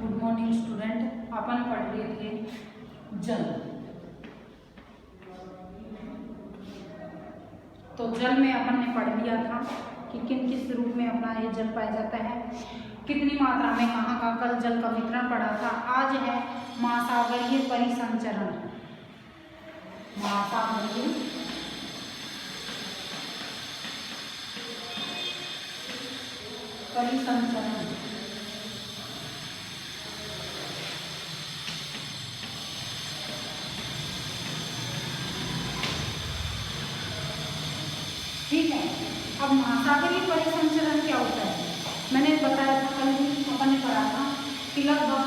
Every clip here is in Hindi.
Good morning student. अपन पढ़ रहे थे जल। तो जल में अपन ने पढ़ लिया था कि किन किस रूप में अपना ये जल पाया जाता है, कितनी मात्रा में, कहाँ कहाँ कल जल का वितरण पड़ा था। आज है महासागरीय परिसंचरण। महासागरीय परिसंचरण। ठीक है। अब महासागरीय परिसंचरण क्या होता है? मैंने बताया था, कल भी अपन ने पढ़ा था कि लगभग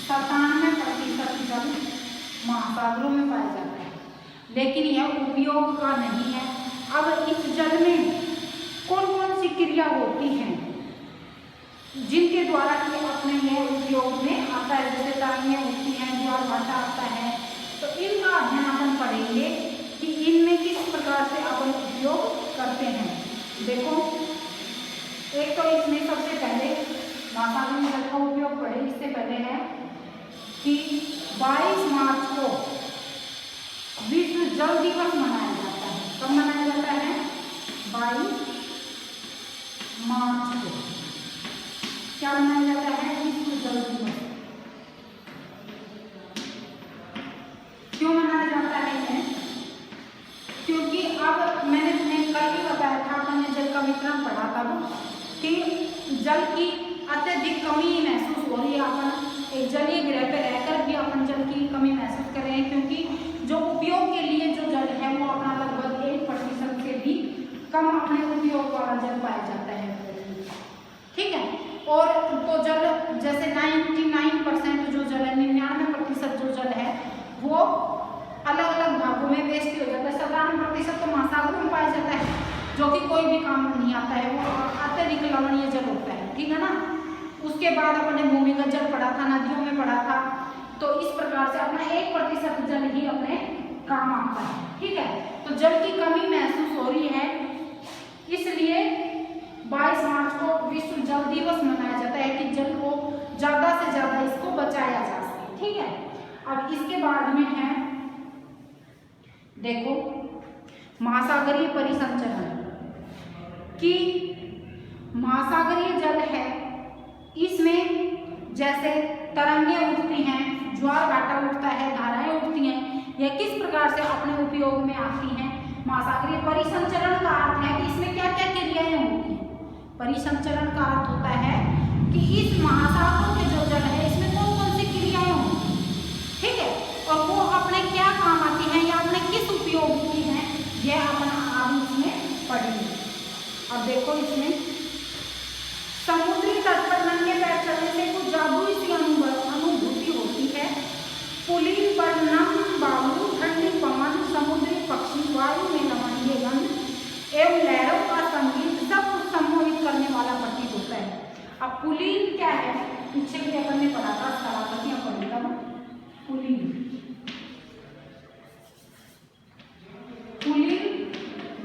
97% जल महासागरों में पाया जाता है, लेकिन यह उपयोग का नहीं है। अब इस जल में कौन कौन सी क्रिया होती हैं जिनके द्वारा कि अपने यह उपयोग में आता है, जैसे तरंगें होती हैं, ज्वार भाटा आता है, तो इनका अध्ययन अपन पढ़ेंगे कि इनमें किस प्रकार से अपन उपयोग करते हैं। देखो, एक तो इसमें सबसे पहले महासागरीय जल का उपयोग पढ़े, इससे पहले है कि 22 मार्च को विश्व जल दिवस मनाया जाता है। कब मनाया जाता है? 22 मार्च को। क्या मनाया जाता है? विश्व जल दिवस। क्यों मनाया जाता है ये? क्योंकि अब मैंने तुम्हें कल भी बताया था, अपन ने जल का वितरण पढ़ा था कि जल की अत्यधिक कमी महसूस हो रही है। अपन एक जलीय ग्रह पर रहकर भी अपन जल की कमी महसूस कर रहे हैं, क्योंकि जो उपयोग के लिए जो जल है वो अपना लगभग 1% से भी कम अपने उपयोग वाला जल पाया जाता है। ठीक है। और तो जल जैसे 99% जो जल है, 99% जो जल है वो अलग अलग भागों में वेस्ट हो जाता है। 97% तो महासागरों में पाया जाता है, जो कि कोई भी काम नहीं आता है, वो अत्यधिक लवणीय जल होता है। ठीक है ना। उसके बाद अपने भूमिगत जल पढ़ा था, नदियों में पढ़ा था। तो इस प्रकार से अपना 1% जल ही अपने काम आता है। ठीक है। तो जल की कमी महसूस हो रही है, इसलिए 22 मार्च को विश्व जल दिवस मनाया जाता है कि जल को ज्यादा से ज्यादा इसको बचाया जा सके। ठीक है। अब इसके बाद में है, देखो, महासागरीय परिसंचरण कि महासागरीय जल है, इसमें जैसे तरंगें उठती हैं, ज्वार भाटा उठता है, धाराएं उठती हैं, यह किस प्रकार से अपने उपयोग में आती हैं। महासागरीय परिसंचरण का अर्थ है कि इसमें क्या क्या क्रियाएं होती हैं। परिसंचरण का अर्थ होता है कि इस महासागरों के जो जल है इसमें कौन कौन सी क्रियाएं होती हैं। ठीक है। और वो अपने क्या काम आती हैं या अपने किस उपयोग की हैं, यह अपन आज इसमें पढ़ेंगे। अब देखो, इसमें समुद्री तट पर नंगे पैर चलने से कुछ जादुई सी अनुभूति होती है। पुलिन पर नम बालू, ठंडी पवन, समुद्री पक्षी, वायु में लवणीय गंध एवं लहरों का संगीत सब कुछ सम्मोहित करने वाला प्रतीत होता है। अब पुलिन क्या है? पीछे भी अपन ने पढ़ा था, स्थलाकृतियां पढ़ी था। पुलिन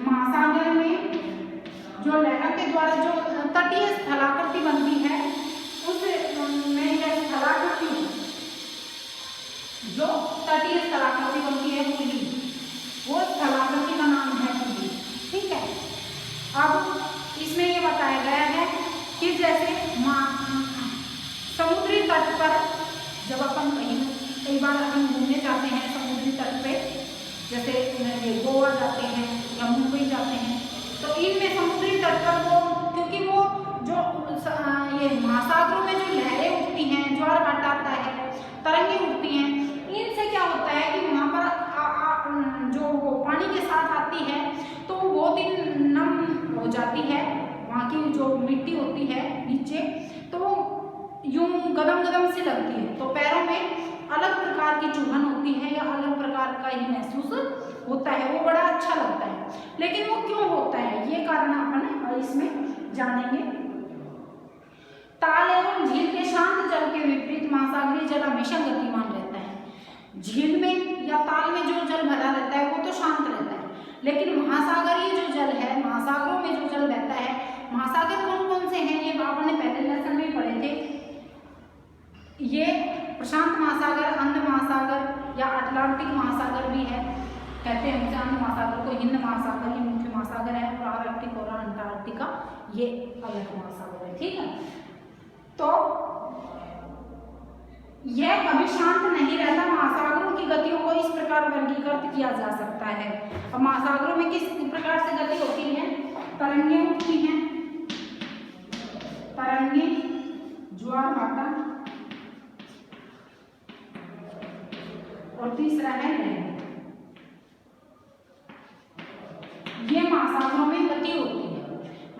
महासागर में जो लहर के द्वारा जो तटीय स्थलाकृति बनती है, उसमें यह स्थलाकृति, जो तटीय स्थलाकृति बनती है पुलिन, वो स्थलाकृति का नाम है पुलिन। ठीक है। अब इसमें ये बताया गया है कि जैसे समुद्री तट पर जब अपन कई बार अपन घूमने जाते हैं समुद्री तट पे, जैसे गोवा जाते हैं या मुंबई जाते हैं, तो इनमें समुद्री तट पर वो, क्योंकि वो जो ये महासागरों में जो लहरें उठती हैं, ज्वार भाटा आता है, तरंगें उठती हैं, इनसे क्या होता है कि वहाँ पर जो वो पानी के साथ आती है तो वो बहुत ही नम हो जाती है। वहाँ की जो मिट्टी होती है नीचे, तो वो यूं गदम गदम सी लगती है, तो पैरों में अलग प्रकार की चुभन होती है या अलग प्रकार का ही महसूस होता है, वो बड़ा अच्छा लगता है। लेकिन वो क्यों होता है, ये कारण अपन इसमें जानेंगे। ताल एवं झील के शांत जल के विपरीत महासागरीय जल हमेशा गतिमान रहता है। झील में या ताल में जो जल भरा रहता है वो तो शांत रहता है, लेकिन महासागरीय जो जल है, महासागरों में जो जल बहता है, महासागर कौन कौन से हैं ये आपने पहले लेसन में पढ़े थे। महासागर अंध महासागर या अटलांटिक महासागर भी है, कहते हैं उसे अंध महासागर को। हिंद महासागर ये मुख्य महासागर है, और आर्कटिक और अंटार्कटिका ये अलग महासागर है, ठीक है। तो यह कभी शांत नहीं रहता। महासागरों की गतियों को इस प्रकार वर्गीकृत किया जा सकता है। अब महासागरों में किस प्रकार से गति होती है? तरंगें उठती हैं, तरंगें, ज्वार भाटा, और तीसरा है लहर। ये महासागरों में गति होती है।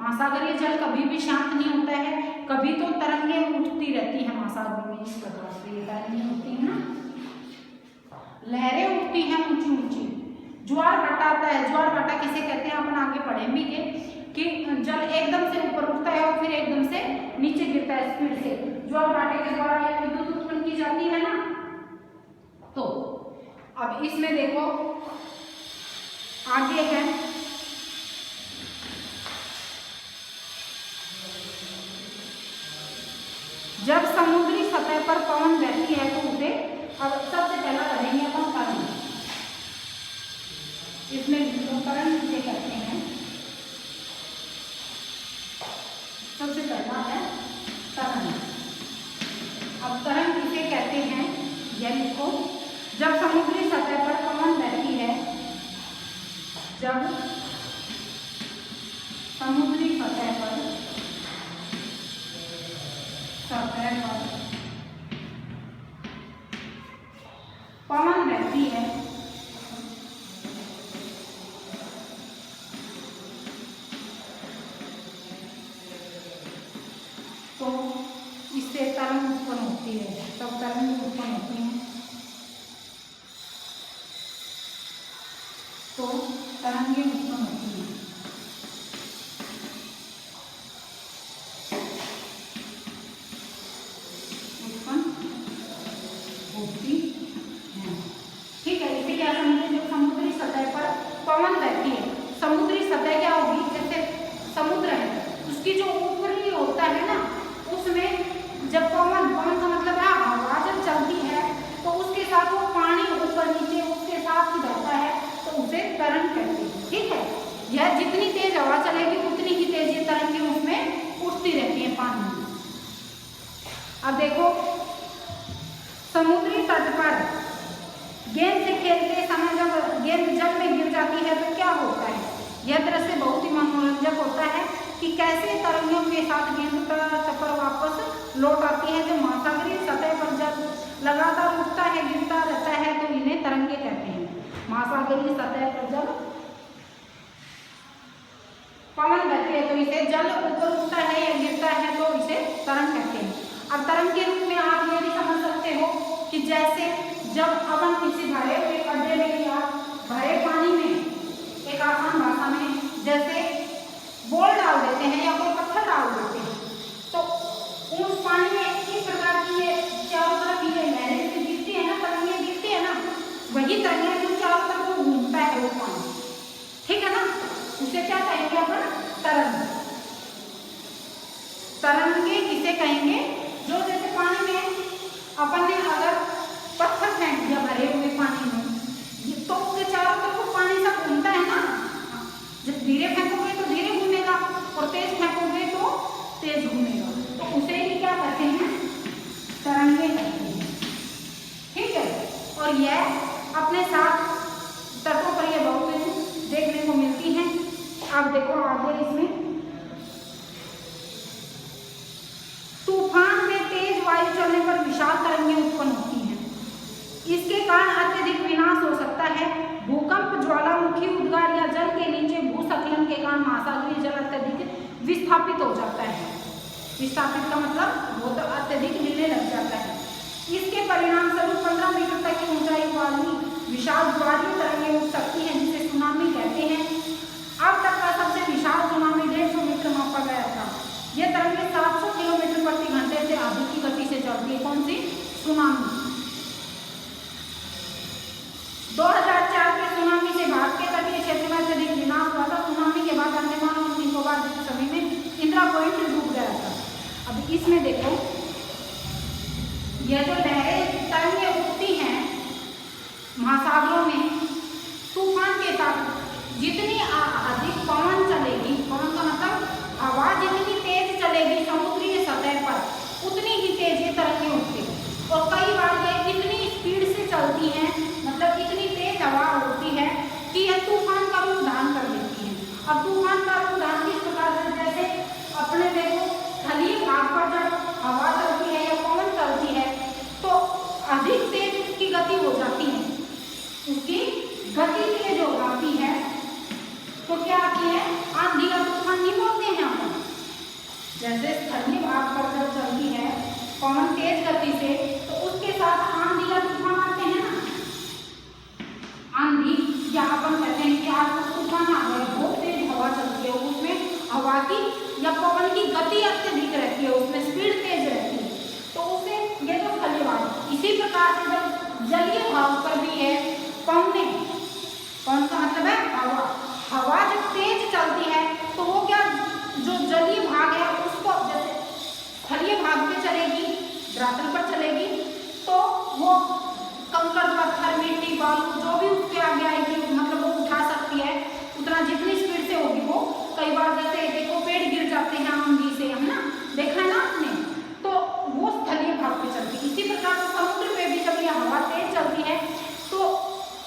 महासागरीय जल कभी भी शांत नहीं होता है, कभी तो तरंगें उठती रहती है महासागरों में, इस प्रकार से ये तरंगें होती है ना, लहरें उठती हैं ऊंची ऊंची। ज्वार भाटा आता है। ज्वार भाटा किसे कहते हैं अपन आगे पढ़ेंगे कि जल एकदम से ऊपर उठता है और फिर एकदम से नीचे गिरता है स्पीड से। ज्वार भाटे के द्वारा एक विद्युत उत्पन्न की जाती है ना। तो अब इसमें देखो आगे है जब समुद्री सतह पर पवन बहती है तो उसे, अब सबसे पहला पढ़ेंगे अपन तरंग। इसमें तरंग किसे कहते हैं? सबसे पहला है तरंग। अब तरंग किसे कहते हैं यह लिखो। जब समुद्री सतह पर पवन बहती है, जब समुद्री सतह पर पवन बहती है तो इससे तरंग उत्पन्न होती है। तब तरंग उत्पन्न होती है तो तरंगें उत्पन्न होती हैं। ठीक है, इसे क्या समझे? जब समुद्री सतह पर पवन बहती है, समुद्री सतह क्या होगी? जैसे समुद्र है, उसकी जो ऊपरी होता है ना, उसमें जब पवन का मतलब है हवा जब चलती है तो उसके साथ वो पानी ऊपर नीचे उसके साथ ही बहता है तो उसे तरंग कहते हैं। ठीक है, यह जितनी तेज हवा चलेगी उतनी ही तेज ये तरंगें उसमें उठती रहती हैं पानी में। अब देखो समुद्री तट पर गेंद से खेलते समय जब गेंद जल में गिर जाती है तो क्या होता है? यह दृश्य बहुत ही मनोरंजक होता है कि कैसे तरंगों के साथ गेंद तट पर वापस लौट आती है। जब महासागरीय सतह पर जल लगातार उठता है गिरता रहता है तो इन्हें तरंगे कहते हैं। महासागरीय सतह पर जब पवन बहती है तो इसे जल ऊपर उठता है या गिरता है तो इसे तरंग कहते हैं। अब तरंग के रूप में आप ये भी समझ सकते हो कि जैसे जब अपन किसी भरे हुए गड्ढे में या भरे पानी में, एक आसान भाषा में जैसे बॉल डाल देते हैं या कोई पत्थर डाल देते हैं तो उस पानी में इस प्रकार की ये चारों तरफ ये लहरें से गिरती है ना, तरंगें गिरती है ना, वही तरंगें जो चारों तरफ वो घूमता है वो पानी, ठीक है ना, उसे क्या कहेंगे अपन? तरंग। तरंगे किसे कहेंगे? जो जैसे पानी में अपन ने अगर पत्थर फेंक दिया भरे हुए पानी में तो उसके चारों तरफ पानी सब घूमता है ना। जब धीरे फेंकोगे तो धीरे घूमेगा और तेज फेंकोगे तो तेज घूमेगा, तो उसे ही क्या कहते हैं? तरंगे कहते हैं। ठीक है, और यह अपने साथ तटों पर यह बहुत देखने को मिलती है। अब देखो आगे इसमें तूफान में तेज वायु चलने पर विशाल तरंगें उत्पन्न होती हैं। इसके कारण अत्यधिक विनाश हो सकता है। भूकंप, ज्वालामुखी उद्गार या जल के नीचे भूस्खलन के कारण महासागरीय जल अत्यधिक विस्थापित हो जाता है। विस्थापित का मतलब वो तो अत्यधिक हिलने लग जाता है। इसके परिणाम स्वरूप 15 मीटर तक की ऊंचाई वाली विशाल ज्वारीय तरंगें उठ सकती हैं जिसे सुनामी कहते हैं। अब तक का सबसे विशाल सुनामी 150 मीटर मापा गया था। यह तरंगें 700 किलोमीटर प्रति घंटे से अधिक की गति से चलती है। कौन सी? सुनामी। 2004 के सुनामी से भारत के तटीय क्षेत्र में अत्यधिक विनाश हुआ था। सुनामी के बाद अंडमान और निकोबार द्वीप समूह में इंदिरा पॉइंट डूब गया था। अब इसमें देखो यह जो लहरें तरंगें महासागरों में तूफान के साथ जितनी अधिक पवन चलेगी, पवन का मतलब हवा जितनी तेज चलेगी समुद्री सतह पर, उतनी ही तेज ये तरंगें उठती हैं। और कई बार ये इतनी स्पीड से चलती हैं, मतलब इतनी तेज हवा होती है कि यह तूफान का रूप धारण कर लेती है। अब तूफान का रूप धारण किस प्रकार से, जैसे अपने देखो स्थलीय भाग पर जब हवा चलती है या पवन चलती है तो अधिक तेज उसकी गति हो जाती है, उसकी गति तेज हो जाती है तो क्या आती है, आंधी या तूफान नहीं बोलते हैं हम। जैसे स्थलीय भाग पर जब चलती है पवन तेज गति से तो उसके साथ आंधी या तूफान आते हैं ना। आंधी या अपन कहते हैं कि आज तूफान आ गया, बहुत तेज हवा चलती है, उसमें हवा की या पवन की गति अत्यधिक रहती है, उसमें स्पीड तेज रहती है, तो उसे ये तो स्थलीय भाग। इसी प्रकार से जब जलीय भाग पर भी है पवन, पवन का मतलब है हवा, हवा जब तेज चलती है तो वो क्या, जो जलीय भाग है उसको, जैसे स्थलीय भाग पे चलेगी, धरातल पर चलेगी तो वो कंकड़ पत्थर मिट्टी बालू जो भी उसके आगे आएगी मतलब वो उठा सकती है, उतना जितनी स्पीड से होगी वो। कई बार जैसे देखो पेड़ गिर जाते हैं आंधी से, है ना, देखा है ना आपने, तो वो स्थलीय भाग पे चलती है। इसी प्रकार से समुद्र पे भी जब ये हवा तेज चलती है तो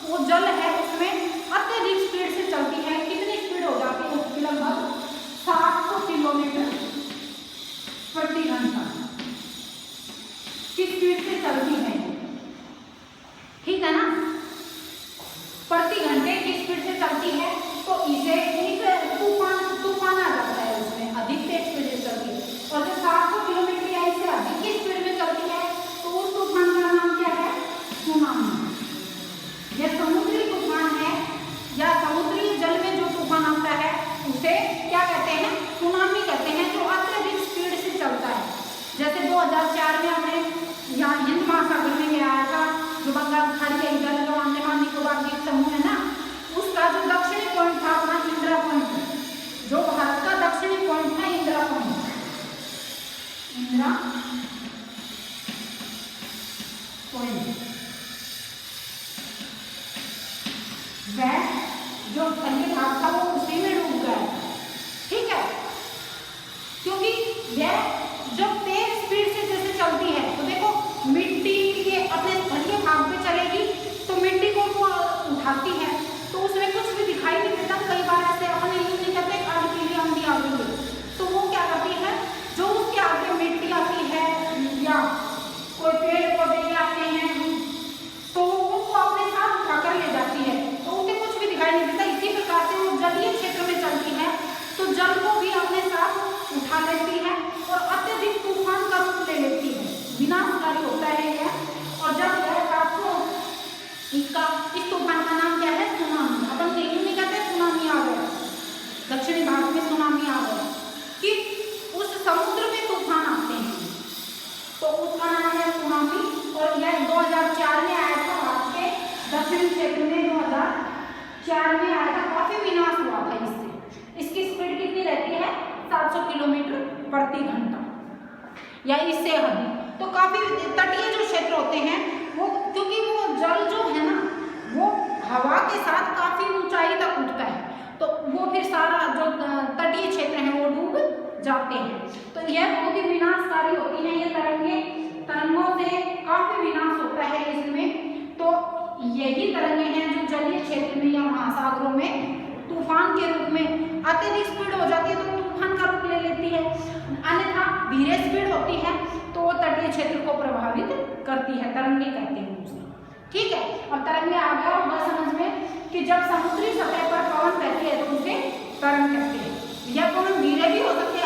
वो जल है उसमें अत्यधिक स्पीड से चलती है। कितनी स्पीड हो जाती है उसकी, लगभग 700 किलोमीटर प्रति घंटा की स्पीड से चलती है, ठीक है ना, प्रति घंटे की स्पीड से चलती है। तो इसे एक तूफान आ जाता है, उसमें अधिक तेज स्पीड से चलती है। और जब 700 किलोमीटर या इससे अधिक की स्पीड में चलती है तो उस तूफान का नाम क्या है, सुनामी। यह समुद्री तूफान है या समुद्री जल में जो तूफान आता है उसे क्या कहते हैं, सुनामी कहते हैं, जो अत्यधिक स्पीड से चलता है। जैसे 2004 में हमने यहाँ हिंद महासागर में आया था, जो बंगाल खाड़ी के इधर जो अंडमान निकोबार द्वीप समूह है ना, उसका जो दक्षिणी पॉइंट था अपना इंदिरा पॉइंट, जो भारत का दक्षिणी पॉइंट था इंदिरा पॉइंट, इंदिरा पॉइंट, वह जो स्थलीय भाग था वो उसी में डूब गया, ठीक है, क्योंकि यह जब तेज स्पीड से जैसे चलती है तो देखो मिट्टी के अपने स्थलीय भाग पे चलेगी तो मिट्टी को वो उठाती है तो उसमें कुछ भी दिखाई नहीं देता। कई बार ऐसे अपने यूं नहीं कहते आज पीली आंधी आ गई है, तो वो क्या करती है, जो उसके आगे मिट्टी आती है या कोई पेड़ पौधे आते हैं तो उनको अपने साथ उठाकर ले जाती है, तो उसे कुछ भी दिखाई नहीं देता। इसी प्रकार से वो जलीय क्षेत्र में चलती है तो जल को भी अपने साथ उठा लेती है और अत्यधिक तूफान का रूप ले लेती है, विनाशकारी होता है यह। और जब यह 700 इसका इस तूफान का नाम क्या है, सुनामी। अपन यूं नहीं कहते सुनामी आ गया, दक्षिणी भारत में सुनामी आ गया कि उस समुद्र में तूफान आते हैं तो उसका नाम है सुनामी। और यह 2004 में आया था, भारत के दक्षिणी क्षेत्र में 2004 में आया था, काफी विनाश हुआ था इससे। इसकी स्पीड कितनी रहती है, 700 किलोमीटर प्रति घंटा या इससे अधिक। तो काफी तटीय जो क्षेत्र होते हैं वो, क्योंकि वो जल जो है ना वो हवा के साथ काफी ऊंचाई तक उठता है तो वो फिर सारा जो तटीय क्षेत्र है वो डूब जाते हैं। तो यह बहुत ही विनाशकारी होती है ये तरंगों से काफी विनाश होता है इसमें। तो यही तरंगें हैं जो जलीय क्षेत्र में या महासागरों में तूफान के रूप में अत्यधिक स्पीड हो जाती है तो तूफान का रूप ले लेती है, अन्यथा धीरे स्पीड होती है तो वो तटीय क्षेत्र को प्रभावित करती है, तरंगे कहते हैं उसे, ठीक है। अब तरंगे आ गया होगा समझ में कि जब समुद्री सतह पर पवन बहती है तो उसे तरंग कहते हैं। यह पवन धीरे भी हो सकती है,